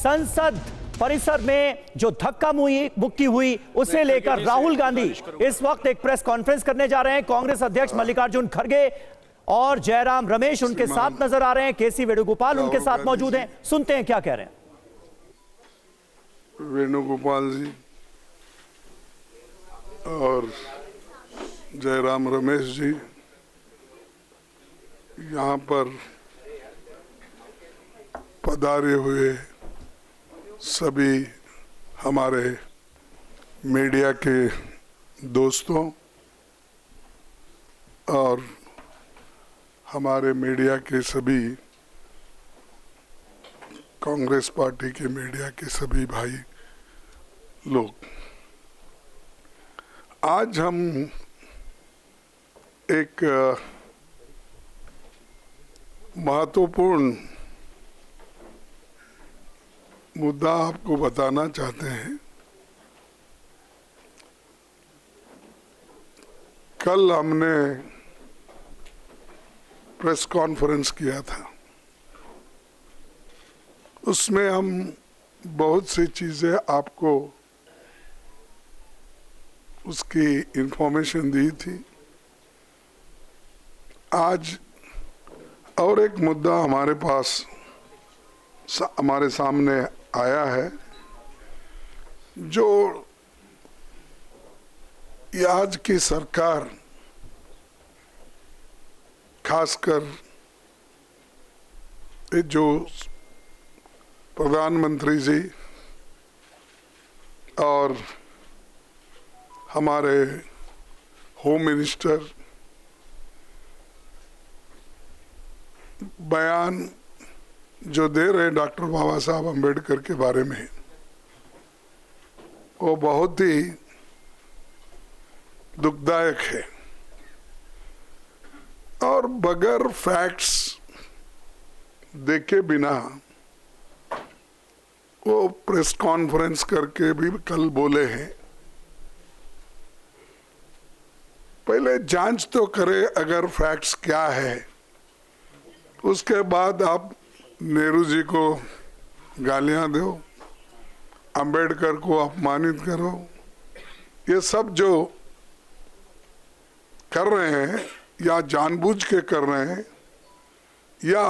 संसद परिसर में जो धक्का मुक्की हुई उसे लेकर राहुल गांधी इस वक्त एक प्रेस कॉन्फ्रेंस करने जा रहे हैं। कांग्रेस अध्यक्ष मल्लिकार्जुन खड़गे और जयराम रमेश उनके साथ नजर आ रहे हैं। केसी वेणुगोपाल उनके साथ मौजूद हैं। सुनते हैं क्या कह रहे हैं। वेणुगोपाल जी और जयराम रमेश जी यहाँ पर पधारे हुए सभी हमारे मीडिया के दोस्तों और हमारे मीडिया के सभी कांग्रेस पार्टी के मीडिया के सभी भाई लोग, आज हम एक महत्वपूर्ण मुद्दा आपको बताना चाहते हैं। कल हमने प्रेस कॉन्फ्रेंस किया था, उसमें हम बहुत सी चीजें आपको उसकी इंफॉर्मेशन दी थी। आज और एक मुद्दा हमारे पास हमारे सामने आया है, जो आज की सरकार खासकर जो प्रधानमंत्री जी और हमारे होम मिनिस्टर बयान जो दे रहे हैं डॉक्टर बाबा साहब अम्बेडकर के बारे में, वो बहुत ही दुखदायक है और बगैर फैक्ट्स देखे बिना वो प्रेस कॉन्फ्रेंस करके भी कल बोले हैं। पहले जांच तो करे अगर फैक्ट्स क्या है, उसके बाद आप नेहरू जी को गालियां दो, अंबेडकर को अपमानित करो। ये सब जो कर रहे हैं या जानबूझ के कर रहे हैं या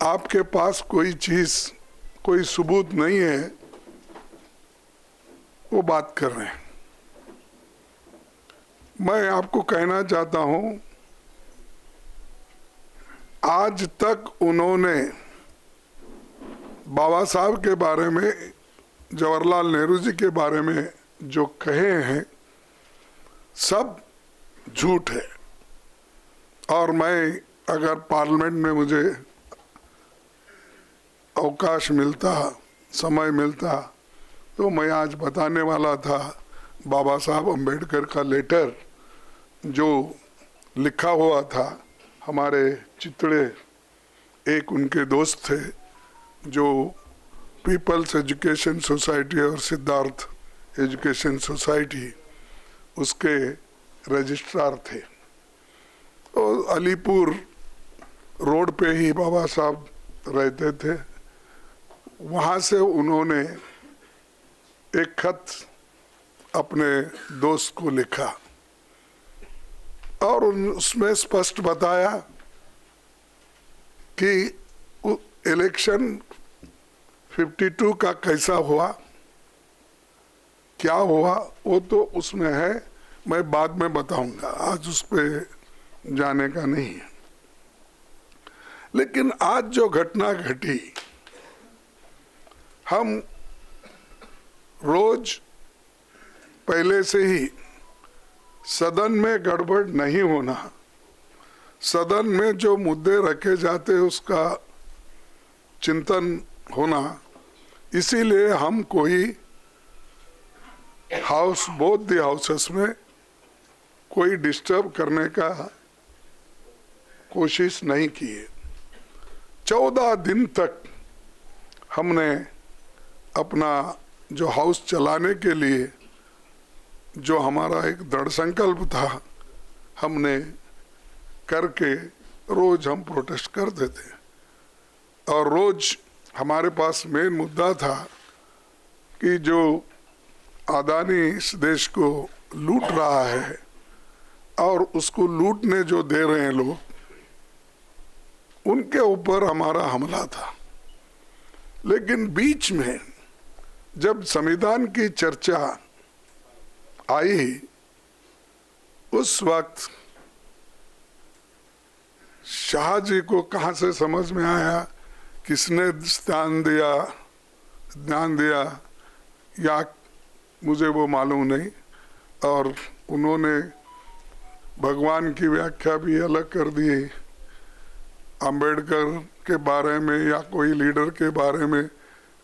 आपके पास कोई चीज कोई सबूत नहीं है, वो बात कर रहे हैं। मैं आपको कहना चाहता हूं, आज तक उन्होंने बाबा साहब के बारे में, जवाहरलाल नेहरू जी के बारे में जो कहे हैं सब झूठ है। और मैं अगर पार्लियामेंट में मुझे अवकाश मिलता, समय मिलता, तो मैं आज बताने वाला था बाबा साहब अम्बेडकर का लेटर जो लिखा हुआ था। हमारे चितड़े एक उनके दोस्त थे जो पीपल्स एजुकेशन सोसाइटी और सिद्धार्थ एजुकेशन सोसाइटी उसके रजिस्ट्रार थे। और अलीपुर रोड पे ही बाबा साहब रहते थे। वहाँ से उन्होंने एक खत अपने दोस्त को लिखा और उसमें स्पष्ट बताया कि इलेक्शन 52 का कैसा हुआ, क्या हुआ, वो तो उसमें है, मैं बाद में बताऊंगा, आज उस पर जाने का नहीं है। लेकिन आज जो घटना घटी, हम रोज पहले से ही सदन में गड़बड़ नहीं होना, सदन में जो मुद्दे रखे जाते उसका चिंतन होना, इसीलिए हम कोई हाउस, बोथ द हाउसेस में कोई डिस्टर्ब करने का कोशिश नहीं की है। 14 दिन तक हमने अपना जो हाउस चलाने के लिए जो हमारा एक दृढ़ संकल्प था, हमने करके रोज हम प्रोटेस्ट करते थे और रोज हमारे पास मेन मुद्दा था कि जो अदानी इस देश को लूट रहा है और उसको लूटने जो दे रहे हैं लोग, उनके ऊपर हमारा हमला था। लेकिन बीच में जब संविधान की चर्चा आई, उस वक्त शाह जी को कहां से समझ में आया, किसने ध्यान दिया या मुझे वो मालूम नहीं, और उन्होंने भगवान की व्याख्या भी अलग कर दी। अंबेडकर के बारे में या कोई लीडर के बारे में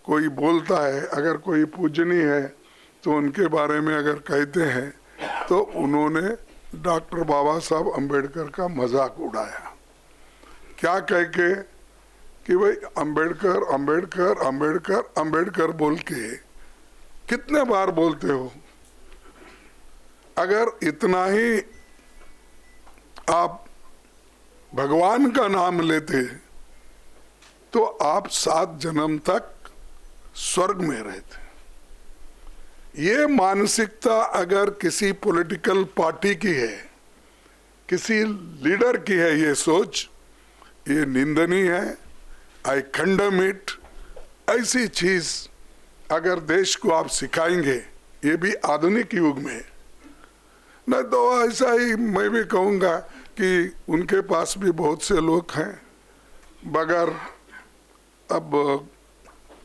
कोई बोलता है, अगर कोई पूजनीय है तो उनके बारे में अगर कहते हैं तो उन्होंने डॉक्टर बाबा साहब अंबेडकर का मजाक उड़ाया, क्या कह के कि भाई अंबेडकर अंबेडकर अंबेडकर अंबेडकर बोल के कितने बार बोलते हो। अगर इतना ही आप भगवान का नाम लेते तो आप 7 जन्म तक स्वर्ग में रहते। ये मानसिकता अगर किसी पॉलिटिकल पार्टी की है, किसी लीडर की है, ये सोच, ये निंदनीय है। आई कंडेम इट। ऐसी चीज अगर देश को आप सिखाएंगे, ये भी आधुनिक युग में, नहीं तो ऐसा ही मैं भी कहूँगा कि उनके पास भी बहुत से लोग हैं, मगर अब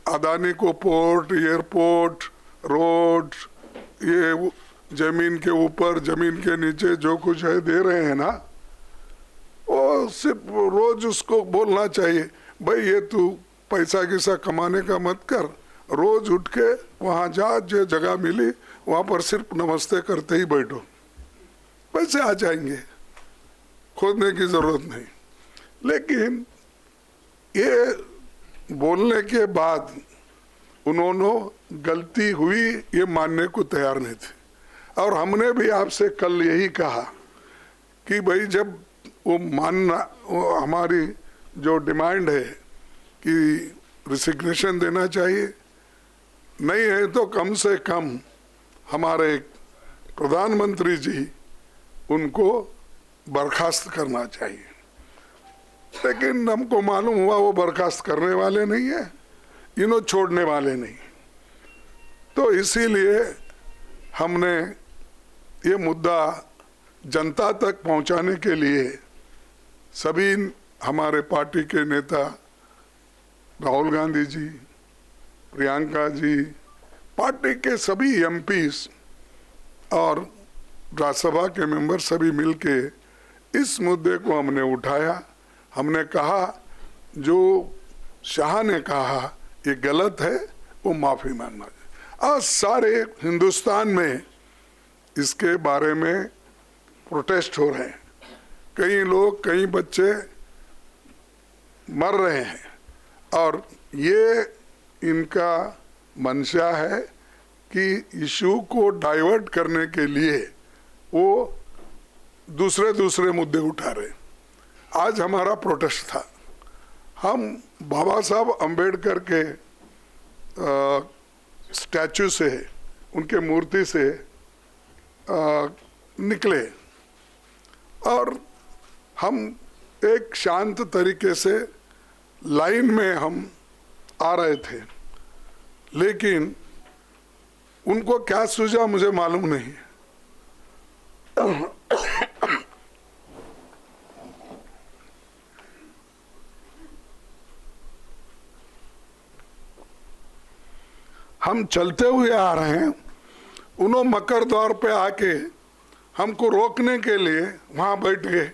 अदानी को पोर्ट, एयरपोर्ट, रोड, ये जमीन के ऊपर जमीन के नीचे जो कुछ है दे रहे हैं ना, वो सिर्फ रोज उसको बोलना चाहिए, भाई ये तू पैसा किसा कमाने का मत कर, रोज उठ के वहाँ जा, जो जगह मिली वहाँ पर सिर्फ नमस्ते करते ही बैठो, पैसे आ जाएंगे, खोदने की जरूरत नहीं। लेकिन ये बोलने के बाद उन्होंने गलती हुई ये मानने को तैयार नहीं थे। और हमने भी आपसे कल यही कहा कि भाई जब वो मानना, वो हमारी जो डिमांड है कि रिसिग्नेशन देना चाहिए, नहीं है तो कम से कम हमारे प्रधानमंत्री जी उनको बर्खास्त करना चाहिए। लेकिन हमको मालूम हुआ वो बर्खास्त करने वाले नहीं है, इन्हों छोड़ने वाले नहीं। तो इसीलिए हमने ये मुद्दा जनता तक पहुंचाने के लिए सभी हमारे पार्टी के नेता राहुल गांधी जी, प्रियंका जी, पार्टी के सभी एमपीस और राज्यसभा के मेंबर सभी मिलके इस मुद्दे को हमने उठाया। हमने कहा जो शाह ने कहा ये गलत है, वो माफी मांगना चाहिए। आज सारे हिंदुस्तान में इसके बारे में प्रोटेस्ट हो रहे हैं, कई लोग, कई बच्चे मर रहे हैं, और ये इनका मंशा है कि इशू को डाइवर्ट करने के लिए वो दूसरे मुद्दे उठा रहे। आज हमारा प्रोटेस्ट था, हम बाबा साहब अंबेडकर के स्टैचू से, उनके मूर्ति से निकले और हम एक शांत तरीके से लाइन में हम आ रहे थे, लेकिन उनको क्या सूझा मुझे मालूम नहीं। हम चलते हुए आ रहे हैं, उन्होंने मकर द्वार पे आके हमको रोकने के लिए वहां बैठ गए,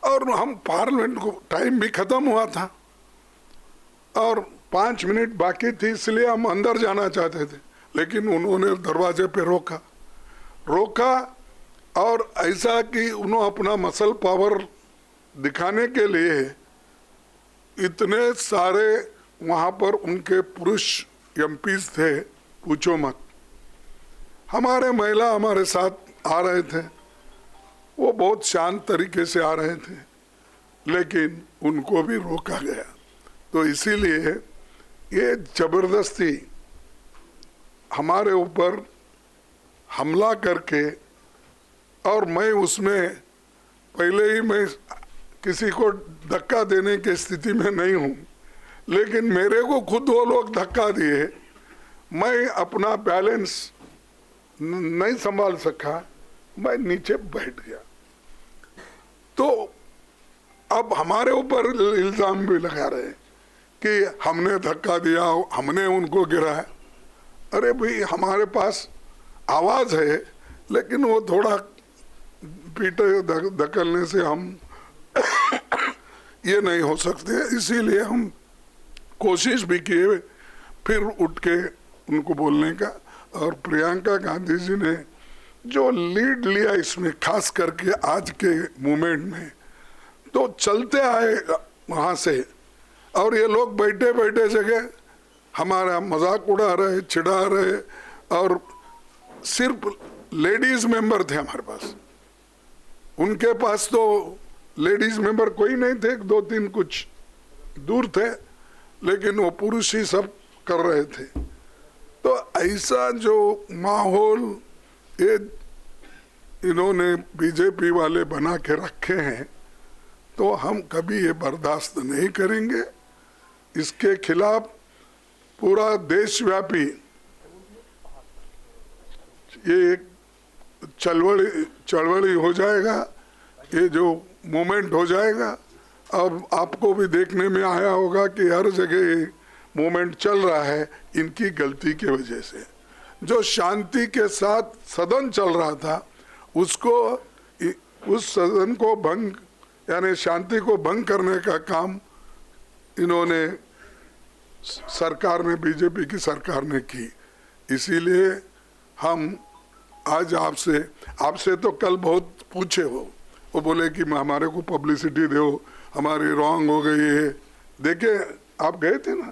और हम पार्लियामेंट को टाइम भी खत्म हुआ था और 5 मिनट बाकी थी, इसलिए हम अंदर जाना चाहते थे, लेकिन उन्होंने दरवाजे पे रोका और ऐसा कि उन्होंने अपना मसल पावर दिखाने के लिए इतने सारे वहाँ पर उनके पुरुष एमपीज थे, पूछो मत। हमारे महिला हमारे साथ आ रहे थे, वो बहुत शांत तरीके से आ रहे थे, लेकिन उनको भी रोका गया। तो इसीलिए ये जबरदस्ती हमारे ऊपर हमला करके, और मैं उसमें पहले ही मैं किसी को धक्का देने की स्थिति में नहीं हूँ, लेकिन मेरे को खुद वो लोग धक्का दिए, मैं अपना बैलेंस नहीं संभाल सका, मैं नीचे बैठ गया। तो अब हमारे ऊपर इल्जाम भी लगा रहे हैं कि हमने धक्का दिया, हमने उनको गिराया। अरे भाई, हमारे पास आवाज है, लेकिन वो थोड़ा पीटे धकलने से हम ये नहीं हो सकते। इसीलिए हम कोशिश भी किए फिर उठ के उनको बोलने का। और प्रियंका गांधी जी ने जो लीड लिया इसमें, खास करके आज के मूवमेंट में, तो चलते आए वहाँ से, और ये लोग बैठे बैठे जगह हमारा मजाक उड़ा रहे, चिढ़ा रहे, और सिर्फ लेडीज मेंबर थे हमारे पास। उनके पास तो लेडीज मेंबर कोई नहीं थे, 2-3 कुछ दूर थे, लेकिन वो पुरुष ही सब कर रहे थे। तो ऐसा जो माहौल ये इन्होंने बीजेपी वाले बना के रखे हैं, तो हम कभी ये बर्दाश्त नहीं करेंगे। इसके खिलाफ पूरा देशव्यापी ये एक चळवळी हो जाएगा, ये जो मूवमेंट हो जाएगा। अब आपको भी देखने में आया होगा कि हर जगह मूवमेंट चल रहा है इनकी गलती की वजह से। जो शांति के साथ सदन चल रहा था, उसको, उस सदन को भंग, यानी शांति को भंग करने का काम इन्होंने सरकार ने, बीजेपी की सरकार ने की। इसीलिए हम आज आपसे तो कल बहुत पूछे, वो बोले कि हमारे को पब्लिसिटी दो, हमारी रॉन्ग हो गई है। देखिए, आप गए थे ना,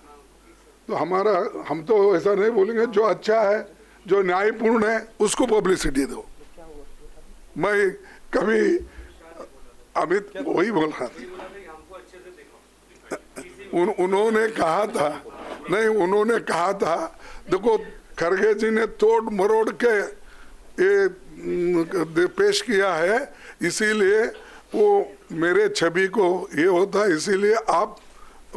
तो हम तो ऐसा नहीं बोलेंगे, जो अच्छा है, जो न्यायपूर्ण है, उसको पब्लिसिटी दो। मैं कभी अमित वही बोल रहा था, उन्होंने कहा था, नहीं, उन्होंने कहा था, देखो खरगे जी ने तोड़ मरोड़ के ये पेश किया है, इसीलिए वो मेरे छवि को ये होता है, इसीलिए आप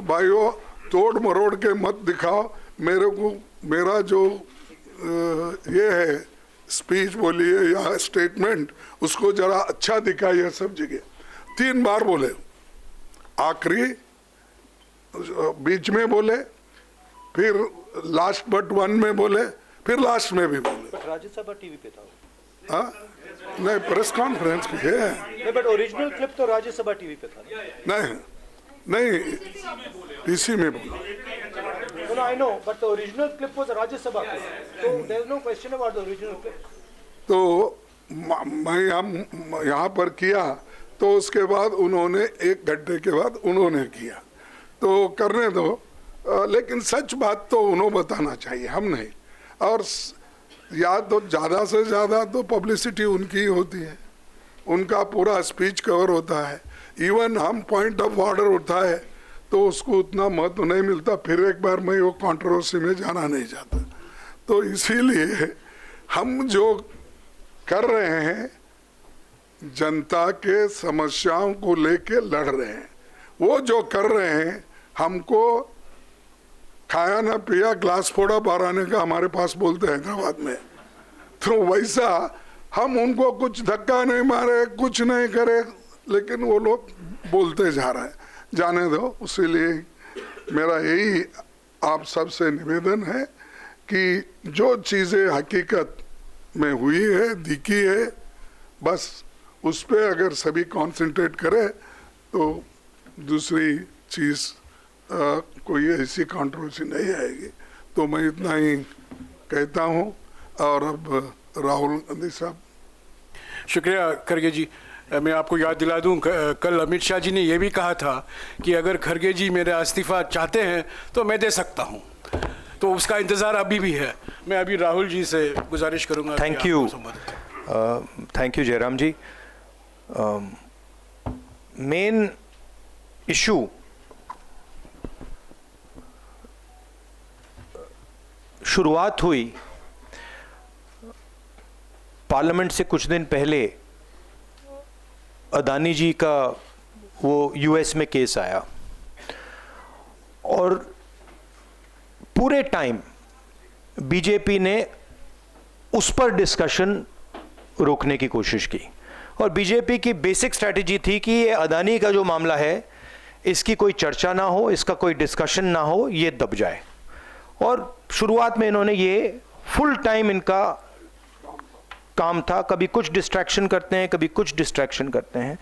भाइयों तोड़ मरोड़ के मत दिखाओ मेरे को। मेरा जो ये है स्पीच बोलिए या स्टेटमेंट, उसको जरा अच्छा दिखाइए सब जगह। 3 बार बोले, आखिरी, बीच में बोले, फिर लास्ट बट वन में बोले, फिर लास्ट में भी बोले। बट राज्यसभा टीवी पे था। हाँ, नहीं, प्रेस कॉन्फ्रेंस की है। नहीं, बट ओरिजिनल क्लिप तो राज्यसभा टीवी पे था। नहीं, पीसी में बोला। No, I know, but the original clip was Rajya Sabha clip. So there is no question about the original clip. तो मैं हम यहाँ पर किया, तो उसके बाद उन्होंने 1 घंटे के बाद उन्होंने किया, तो करने दो। लेकिन सच बात तो उन्होंने बताना चाहिए, हम नहीं। और या तो ज़्यादा से ज़्यादा तो पब्लिसिटी उनकी ही होती है, उनका पूरा स्पीच कवर होता है। इवन हम पॉइंट ऑफ ऑर्डर उठा है तो उसको उतना महत्व नहीं मिलता, फिर एक बार मैं वो कंट्रोवर्सी में जाना नहीं चाहता। तो इसीलिए हम जो कर रहे हैं, जनता के समस्याओं को लेके लड़ रहे हैं। वो जो कर रहे हैं, हमको खाया ना पिया ग्लास फोड़ा बाराने का हमारे पास बोलते हैं हैदराबाद में, तो वैसा हम उनको कुछ धक्का नहीं मारे, कुछ नहीं करे, लेकिन वो लोग बोलते जा रहे हैं। जाने दो। इसीलिए मेरा यही आप सबसे निवेदन है कि जो चीज़ें हकीकत में हुई है, दिखी है, बस उस पर अगर सभी कंसंट्रेट करें तो दूसरी चीज़ कोई ऐसी कंट्रोवर्सी नहीं आएगी। तो मैं इतना ही कहता हूँ। और अब राहुल गांधी साहब। शुक्रिया खरगे जी। मैं आपको याद दिला दूं, कल अमित शाह जी ने यह भी कहा था कि अगर खरगे जी मेरा इस्तीफा चाहते हैं तो मैं दे सकता हूं, तो उसका इंतज़ार अभी भी है। मैं अभी राहुल जी से गुजारिश करूंगा। Thank you, thank you Jairam ji. Main issue शुरुआत हुई पार्लियामेंट से कुछ दिन पहले अदानी जी का वो यूएस में केस आया और पूरे टाइम बीजेपी ने उस पर डिस्कशन रोकने की कोशिश की और बीजेपी की बेसिक स्ट्रैटेजी थी कि ये अदानी का जो मामला है इसकी कोई चर्चा ना हो, इसका कोई डिस्कशन ना हो, ये दब जाए। और शुरुआत में इन्होंने ये फुल टाइम इनका काम था, कभी कुछ डिस्ट्रैक्शन करते हैं, कभी कुछ डिस्ट्रैक्शन करते हैं।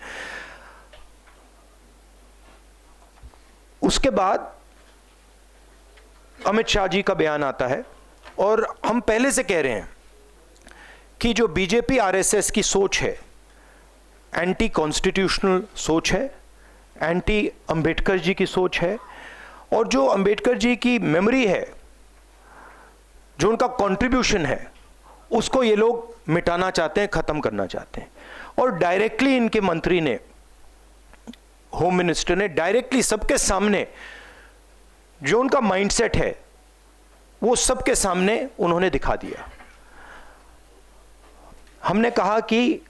उसके बाद अमित शाह जी का बयान आता है और हम पहले से कह रहे हैं कि जो बीजेपी आरएसएस की सोच है एंटी कॉन्स्टिट्यूशनल सोच है, एंटी अंबेडकर जी की सोच है और जो अंबेडकर जी की मेमोरी है, जो उनका कंट्रीब्यूशन है, उसको ये लोग मिटाना चाहते हैं, खत्म करना चाहते हैं। और डायरेक्टली इनके मंत्री ने, होम मिनिस्टर ने डायरेक्टली सबके सामने जो उनका माइंडसेट है वो सबके सामने उन्होंने दिखा दिया। हमने कहा कि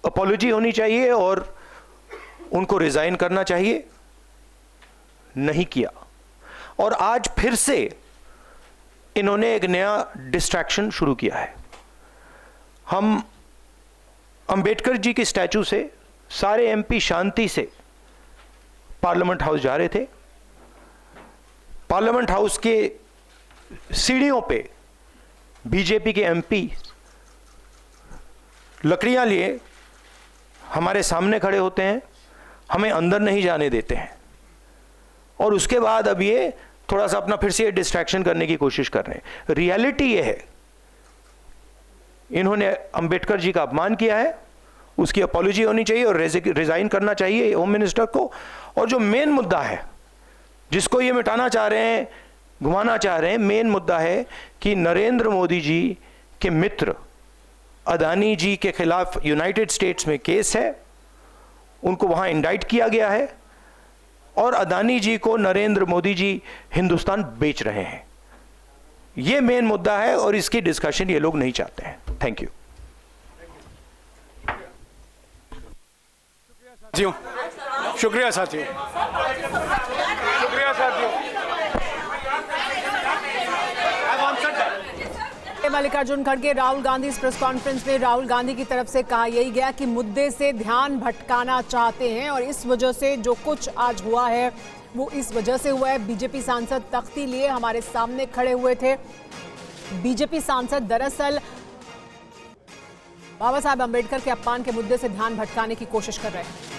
अपॉलॉजी होनी चाहिए और उनको रिजाइन करना चाहिए, नहीं किया। और आज फिर से इन्होंने एक नया डिस्ट्रैक्शन शुरू किया है। हम अंबेडकर जी की स्टैचू से सारे एमपी शांति से पार्लियामेंट हाउस जा रहे थे। पार्लियामेंट हाउस के सीढ़ियों पे बीजेपी के एमपी लकड़ियां लिए हमारे सामने खड़े होते हैं, हमें अंदर नहीं जाने देते हैं और उसके बाद अब ये थोड़ा सा अपना फिर से डिस्ट्रैक्शन करने की कोशिश कर रहे हैं। रियलिटी ये है, इन्होंने अंबेडकर जी का अपमान किया है, उसकी अपॉलॉजी होनी चाहिए और रिजाइन करना चाहिए होम मिनिस्टर को। और जो मेन मुद्दा है जिसको ये मिटाना चाह रहे हैं, घुमाना चाह रहे हैं, मेन मुद्दा है कि नरेंद्र मोदी जी के मित्र अदानी जी के खिलाफ यूनाइटेड स्टेट्स में केस है, उनको वहां इंडाइट किया गया है और अदानी जी को नरेंद्र मोदी जी हिंदुस्तान बेच रहे हैं। यह मेन मुद्दा है और इसकी डिस्कशन ये लोग नहीं चाहते हैं। Thank you. शुक्रिया साथियों, शुक्रिया साथियों। मल्लिकार्जुन खड़गे, राहुल गांधी इस प्रेस कॉन्फ्रेंस में राहुल गांधी की तरफ से कहा यही गया कि मुद्दे से ध्यान भटकाना चाहते हैं और इस वजह से जो कुछ आज हुआ है वो इस वजह से हुआ है। बीजेपी सांसद तख्ती लिए हमारे सामने खड़े हुए थे। बीजेपी सांसद दरअसल बाबा साहब अंबेडकर के अपमान के मुद्दे से ध्यान भटकाने की कोशिश कर रहे हैं।